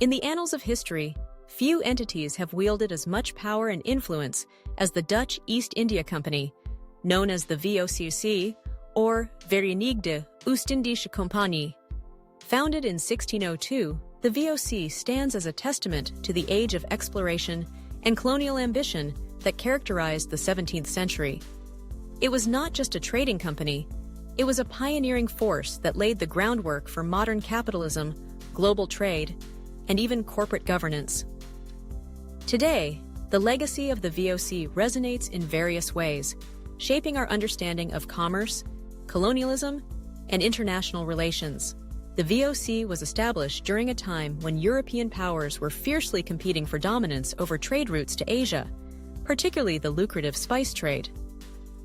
In the annals of history, few entities have wielded as much power and influence as the Dutch East India Company, known as the VOC or Verenigde Oost-Indische Compagnie. Founded in 1602, the VOC stands as a testament to the age of exploration and colonial ambition that characterized the 17th century. It was not just a trading company, it was a pioneering force that laid the groundwork for modern capitalism, global trade, and even corporate governance. Today, the legacy of the VOC resonates in various ways, shaping our understanding of commerce, colonialism, and international relations. The VOC was established during a time when European powers were fiercely competing for dominance over trade routes to Asia, particularly the lucrative spice trade.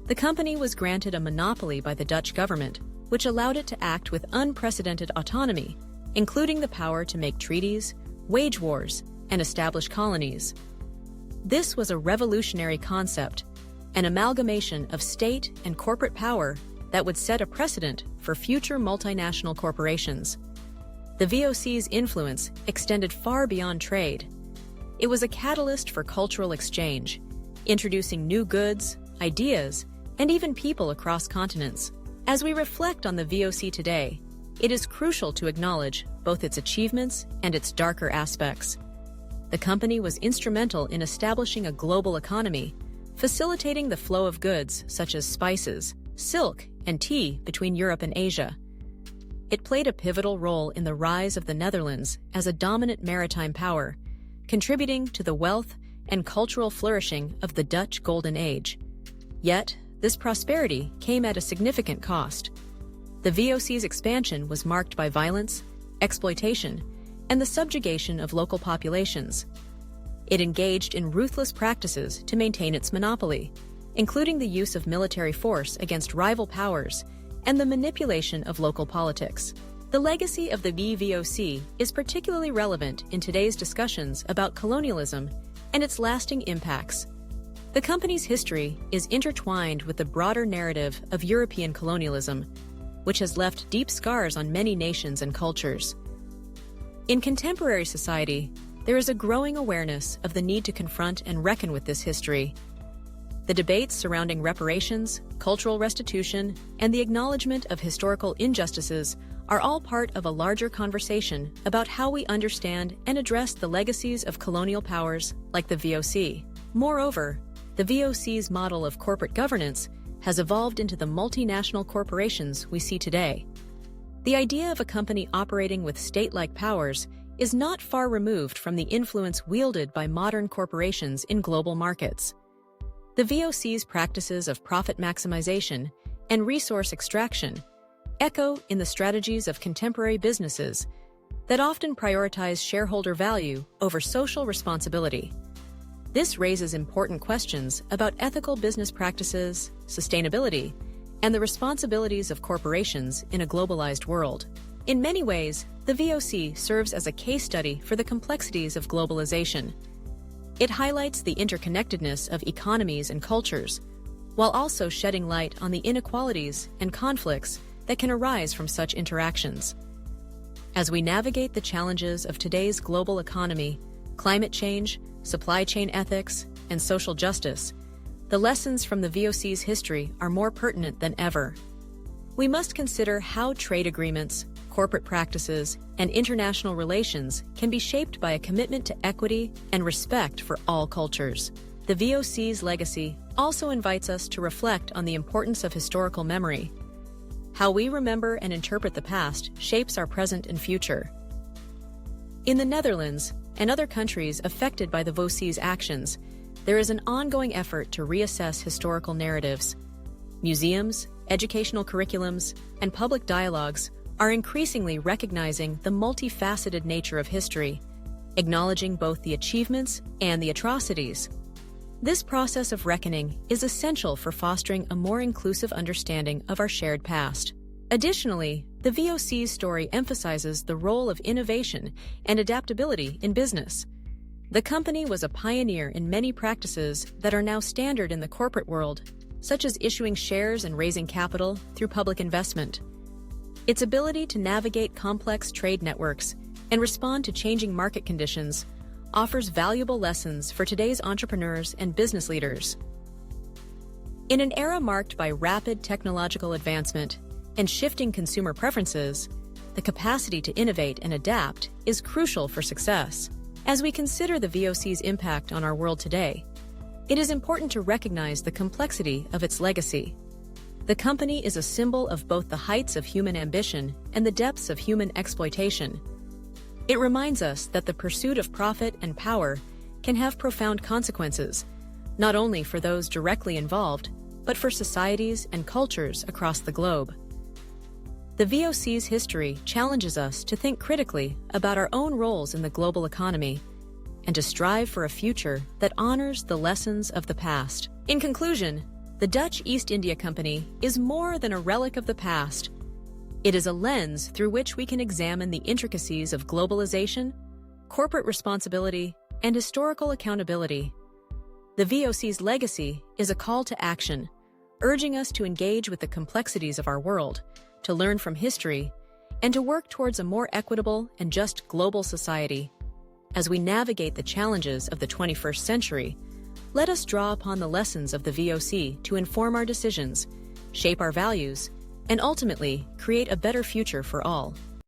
The company was granted a monopoly by the Dutch government, which allowed it to act with unprecedented autonomy, including the power to make treaties, wage wars, and establish colonies. This was a revolutionary concept, an amalgamation of state and corporate power that would set a precedent for future multinational corporations. The VOC's influence extended far beyond trade. It was a catalyst for cultural exchange, introducing new goods, ideas, and even people across continents. As we reflect on the VOC today, it is crucial to acknowledge both its achievements and its darker aspects. The company was instrumental in establishing a global economy, facilitating the flow of goods such as spices, silk, and tea between Europe and Asia. It played a pivotal role in the rise of the Netherlands as a dominant maritime power, contributing to the wealth and cultural flourishing of the Dutch Golden Age. Yet, this prosperity came at a significant cost. The VOC's expansion was marked by violence, exploitation, and the subjugation of local populations. It engaged in ruthless practices to maintain its monopoly, including the use of military force against rival powers and the manipulation of local politics. The legacy of the VOC is particularly relevant in today's discussions about colonialism and its lasting impacts. The company's history is intertwined with the broader narrative of European colonialism, which has left deep scars on many nations and cultures. In contemporary society, there is a growing awareness of the need to confront and reckon with this history. The debates surrounding reparations, cultural restitution, and the acknowledgement of historical injustices are all part of a larger conversation about how we understand and address the legacies of colonial powers like the VOC. Moreover, the VOC's model of corporate governance has evolved into the multinational corporations we see today. The idea of a company operating with state-like powers is not far removed from the influence wielded by modern corporations in global markets. The VOC's practices of profit maximization and resource extraction echo in the strategies of contemporary businesses that often prioritize shareholder value over social responsibility. This raises important questions about ethical business practices, sustainability, and the responsibilities of corporations in a globalized world. In many ways, the VOC serves as a case study for the complexities of globalization. It highlights the interconnectedness of economies and cultures, while also shedding light on the inequalities and conflicts that can arise from such interactions. As we navigate the challenges of today's global economy, climate change, supply chain ethics, and social justice, the lessons from the VOC's history are more pertinent than ever. We must consider how trade agreements, corporate practices, and international relations can be shaped by a commitment to equity and respect for all cultures. The VOC's legacy also invites us to reflect on the importance of historical memory. How we remember and interpret the past shapes our present and future. In the Netherlands and other countries affected by the VOC's actions, there is an ongoing effort to reassess historical narratives. Museums, educational curriculums, and public dialogues are increasingly recognizing the multifaceted nature of history, acknowledging both the achievements and the atrocities. This process of reckoning is essential for fostering a more inclusive understanding of our shared past. Additionally, the VOC's story emphasizes the role of innovation and adaptability in business. The company was a pioneer in many practices that are now standard in the corporate world, such as issuing shares and raising capital through public investment. Its ability to navigate complex trade networks and respond to changing market conditions, offers valuable lessons for today's entrepreneurs and business leaders. In an era marked by rapid technological advancement and shifting consumer preferences, the capacity to innovate and adapt is crucial for success. As we consider the VOC's impact on our world today, it is important to recognize the complexity of its legacy. The company is a symbol of both the heights of human ambition and the depths of human exploitation. It reminds us that the pursuit of profit and power can have profound consequences, not only for those directly involved, but for societies and cultures across the globe. The VOC's history challenges us to think critically about our own roles in the global economy and to strive for a future that honors the lessons of the past. In conclusion, the Dutch East India Company is more than a relic of the past. It is a lens through which we can examine the intricacies of globalization, corporate responsibility, and historical accountability. The VOC's legacy is a call to action, urging us to engage with the complexities of our world, to learn from history, and to work towards a more equitable and just global society. As we navigate the challenges of the 21st century, let us draw upon the lessons of the VOC to inform our decisions, shape our values, and ultimately create a better future for all.